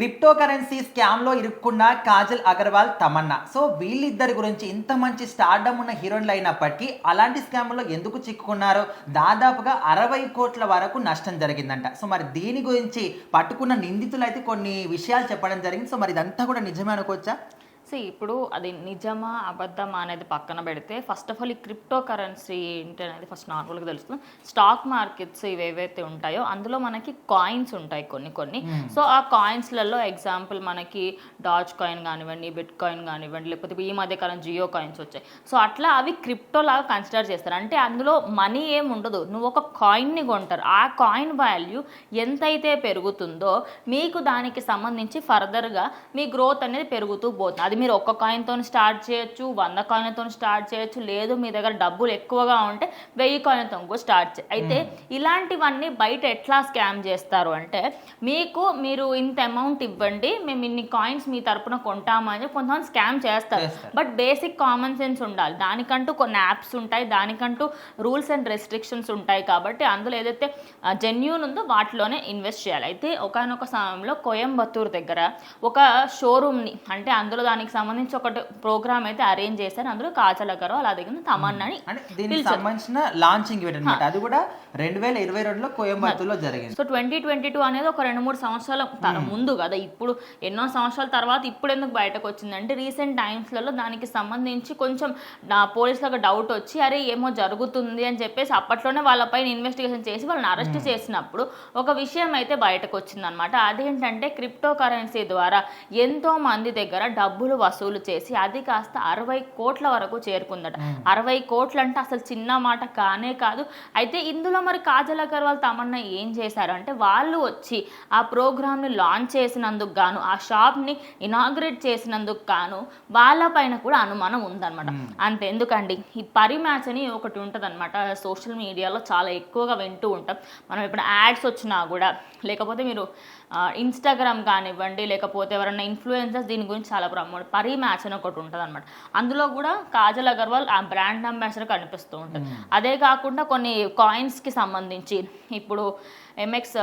Crypto currency స్కామ్లో ఇరుక్కున్న Kajal Agarwal, Tamannaah. So వీళ్ళిద్దరి గురించి ఇంత మంచి స్టార్డమ్ ఉన్న హీరోయిన్లు అయినప్పటికీ అలాంటి స్కామ్లో ఎందుకు చిక్కుకున్నారో దాదాపుగా 60 కోట్ల వరకు నష్టం జరిగిందంట. సో మరి దీని గురించి పట్టుకున్న నిందితులు అయితే కొన్ని విషయాలు చెప్పడం జరిగింది. సో మరి ఇదంతా కూడా నిజమే అనుకోవచ్చా? ఇప్పుడు అది నిజమా అబద్ధమా అనేది పక్కన పెడితే ఫస్ట్ ఆఫ్ ఆల్ ఈ క్రిప్టో కరెన్సీ ఏంటి అనేది ఫస్ట్ నార్మల్గా తెలుస్తుంది. స్టాక్ మార్కెట్స్ ఇవేవైతే ఉంటాయో అందులో మనకి కాయిన్స్ ఉంటాయి కొన్ని. సో ఆ కాయిన్స్లలో ఎగ్జాంపుల్ మనకి డాజ్ కాయిన్ కానివ్వండి, బిట్ కాయిన్ కానివ్వండి, లేకపోతే ఈ మధ్య కాలం జియో కాయిన్స్ వచ్చాయి. సో అట్లా అవి క్రిప్టో లాగా కన్సిడర్ చేస్తారు. అంటే అందులో మనీ ఏం ఉండదు, నువ్వు ఒక కాయిన్ని కొంటారు. ఆ కాయిన్ వాల్యూ ఎంతైతే పెరుగుతుందో మీకు దానికి సంబంధించి ఫర్దర్గా మీ గ్రోత్ అనేది పెరుగుతూ పోతుంది. అది మీరు ఒక్క కాయిన్తో స్టార్ట్ చేయొచ్చు, 100 కాయిన్లతో స్టార్ట్ చేయొచ్చు, లేదు మీ దగ్గర డబ్బులు ఎక్కువగా ఉంటే 1000 కాయిన్లతో కూడా స్టార్ట్ చేయొచ్చు. అయితే ఇలాంటివన్నీ బయట ఎట్లా స్కామ్ చేస్తారు అంటే మీరు ఇంత అమౌంట్ ఇవ్వండి, మేము ఇన్ని కాయిన్స్ మీ తరపున కొంటామని కొంతమంది స్కామ్ చేస్తారు. బట్ బేసిక్ కామన్ సెన్స్ ఉండాలి. దానికంటూ కొన్ని యాప్స్ ఉంటాయి, దానికంటూ రూల్స్ అండ్ రెస్ట్రిక్షన్స్ ఉంటాయి. కాబట్టి అందులో ఏదైతే జెన్యూన్ ఉందో వాటిలోనే ఇన్వెస్ట్ చేయాలి. అయితే ఒకానొక సమయంలో కోయంబత్తూర్ దగ్గర ఒక షోరూమ్ని, అంటే అందులో దానికి సంబంధించి ఒకటి ప్రోగ్రామ్ అయితే అరేంజ్ చేశారు. అందులో కాజల్ అగర్వాల్ అలాగే తమన్నాని దీనికి సంబంధించిన లాంచింగ్ ఈవెంట్ అన్నమాట. అది కూడా 2022లో కోయంబత్తూర్లో జరిగింది. సో 2022 అనేది ఒక 2-3 సంవత్సరాల ముందు కదా. ఇప్పుడు ఎన్నో సంవత్సరాల తర్వాత ఇప్పుడు ఎందుకు బయటకు వచ్చిందంటే రీసెంట్ టైమ్స్లలో దానికి సంబంధించి కొంచెం పోలీసులకు డౌట్ వచ్చి అరే ఏమో జరుగుతుంది అని చెప్పేసి అప్పట్లోనే వాళ్ళపైన ఇన్వెస్టిగేషన్ చేసి వాళ్ళని అరెస్ట్ చేసినప్పుడు ఒక విషయం అయితే బయటకు వచ్చిందనమాట. అదేంటంటే క్రిప్టో కరెన్సీ ద్వారా ఎంతో మంది దగ్గర డబ్బులు వసూలు చేసి అది కాస్త 60 కోట్ల వరకు చేరుకుందట. 60 కోట్లు అంటే అసలు చిన్న మాట కానే కాదు. అయితే ఇందులో మరి కాజల్ అగర్వాల్, తమన్నా ఏం చేశారు అంటే వాళ్ళు వచ్చి ఆ ప్రోగ్రామ్ని లాంచ్ చేసినందుకు గాను, ఆ షాప్ని ఇనాగ్రేట్ చేసినందుకు గాను వాళ్ళపైన కూడా అనుమానం ఉందన్నమాట. అంతెందుకండి, ఈ పరి మ్యాచ్ అని ఒకటి ఉంటుంది అనమాట. సోషల్ మీడియాలో చాలా ఎక్కువగా వింటూ ఉంటాం మనం. ఇప్పుడు యాడ్స్ వచ్చినా కూడా, లేకపోతే మీరు ఇన్స్టాగ్రామ్ కానివ్వండి, లేకపోతే ఎవరైనా ఇన్ఫ్లుయెన్సర్స్ దీని గురించి చాలా ప్రమోట్ పరి మ్యాచ్ అని ఒకటి ఉంటుంది అనమాట. అందులో కూడా కాజల్ అగర్వాల్ ఆ బ్రాండ్ అంబాసిడర్ కనిపిస్తూ ఉంటుంది. అదే కాకుండా కొన్ని కాయిన్స్కి సంబంధించి ఇప్పుడు ఎంఎక్స్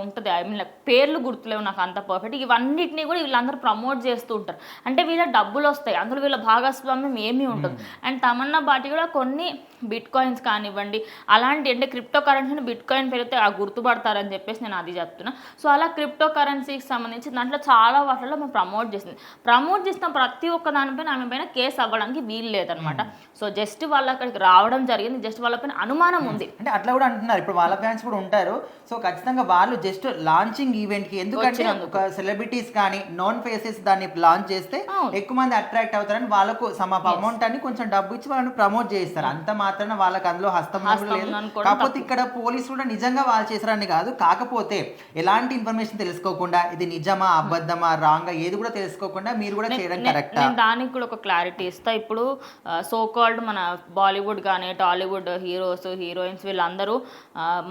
ఉంటుంది, ఐ మీన్ పేర్లు గుర్తులేవు నాకు అంత పర్ఫెక్ట్. ఇవన్నిటినీ కూడా వీళ్ళందరూ ప్రమోట్ చేస్తూ ఉంటారు. అంటే వీళ్ళ డబ్బులు వస్తాయి, అందులో వీళ్ళ భాగస్వామ్యం ఏమీ ఉంటుంది. అండ్ తమన్నా బాటి కూడా కొన్ని బిట్ కాయిన్స్ కానివ్వండి, అలాంటి అంటే క్రిప్టో కరెన్సీని బిట్ కాయిన్ పెరిగితే గుర్తుపడతారని చెప్పేసి నేను అది చెప్తున్నా. సో అలా క్రిప్టో కరెన్సీకి సంబంధించి దాంట్లో చాలా వాటిలో మేము ప్రమోట్ చేస్తాం. ప్రతి ఒక్క దానిపైన ఆమె పైన కేసు అవ్వడానికి వీలు లేదనమాట. సో జస్ట్ వాళ్ళు అక్కడికి రావడం జరిగింది, జస్ట్ వాళ్ళపైన అనుమానం ఉంది. అంటే అట్లా కూడా అంటున్నారు. ఇప్పుడు వాళ్ళ ఫ్యాన్స్ కూడా ఉంటారు. సో ఖచ్చితంగా వాళ్ళు జస్ట్ లాంచింగ్ ఈవెంట్కి, ఎందుకంటే ఒక సెలబ్రిటీస్ కానీ నాన్ ఫేసెస్ దాన్ని లాంచ్ చేస్తే ఎక్కువ మంది అట్రాక్ట్ అవుతారని వాళ్ళకు సమ అమౌంట్ అని కొంచెం డబ్బు ఇచ్చి వాళ్ళని ప్రమోట్ చేస్తారు. అంత మాత్రాన వాళ్ళకి అందులో హస్తం లేదు. కాకపోతే ఇక్కడ పోలీసులు కూడా నిజంగా వాళ్ళు చేశారని కాదు, కాకపోతే ఎలాంటి ఇన్ఫర్మేషన్ తెలుసుకోకుండా ఇది నిజమా అబద్ధమా రాంగా ఏది కూడా తెలుసుకోకుండా మీరు కూడా చేయడం కరెక్ట్. దానికి కూడా ఒక క్లారిటీ ఇస్తా. ఇప్పుడు సో కాల్డ్ మన బాలీవుడ్ కానీ టాలీవుడ్ హీరోస్ హీరోయిన్స్ వీళ్ళందరూ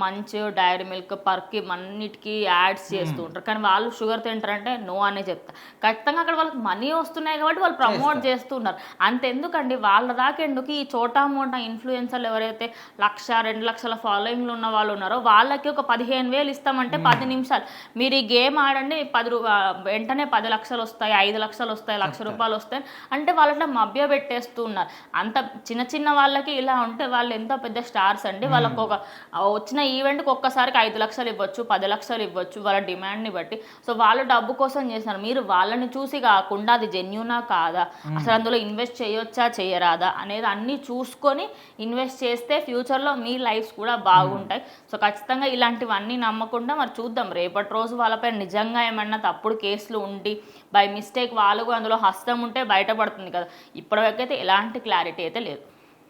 మంచ్, డైరీ మిల్క్, పర్కి అన్నిటికీ యాడ్స్ చేస్తూ ఉంటారు. కానీ వాళ్ళు షుగర్ తింటారంటే నో అనే చెప్తారు. ఖచ్చితంగా అక్కడ వాళ్ళకి మనీ వస్తున్నాయి కాబట్టి వాళ్ళు ప్రమోట్ చేస్తున్నారు. అంతెందుకండి, వాళ్ళ దాకా ఎందుకు ఈ చోటా మోటా ఇన్ఫ్లుయెన్సర్లు ఎవరైతే 1-2 లక్షల ఫాలోయింగ్లు ఉన్న వాళ్ళు ఉన్నారో వాళ్ళకి ఒక 15,000 ఇస్తామంటే 10 నిమిషాలు మీరు ఈ గేమ్ ఆడండి, వెంటనే 10 లక్షలు వస్తాయి, 5 లక్షలు వస్తాయి, ₹1,00,000 వస్తాయి అంటే వాళ్ళట్లా మభ్య పెట్టేస్తూ ఉన్నారు. అంత చిన్న వాళ్ళకి ఇలా ఉంటే వాళ్ళు ఎంతో పెద్ద స్టార్స్ అండి. వాళ్ళకు ఒక వచ్చిన ఈవెంట్కి ఒక్కసారికి 5 లక్షలు ఇవ్వచ్చు, 10 లక్షలు ఇవ్వచ్చు వాళ్ళ డిమాండ్ని బట్టి. సో వాళ్ళు డబ్బు కోసం చేస్తున్నారు. మీరు వాళ్ళని చూసి కాకుండా అది జెన్యూనా కాదా, అసలు అందులో ఇన్వెస్ట్ చేయొచ్చా చేయరాదా అనేది అన్నీ చూసుకొని ఇన్వెస్ట్ చేస్తే ఫ్యూచర్లో మీ లైఫ్స్ కూడా బాగుంటాయి. సో ఖచ్చితంగా ఇలాంటివన్నీ నమ్మకుండా మరి చూద్దాం, రేపటి రోజు వాళ్ళపై నిజంగా ఏమన్నా తప్పుడు కేసులు ఉండి బై మిస్టేక్ వాళ్ళు కూడా అందులో హస్తం ఉంటే బయటపడుతుంది కదా. ఇప్పటివరకైతే ఎలాంటి క్లారిటీ అయితే లేదు.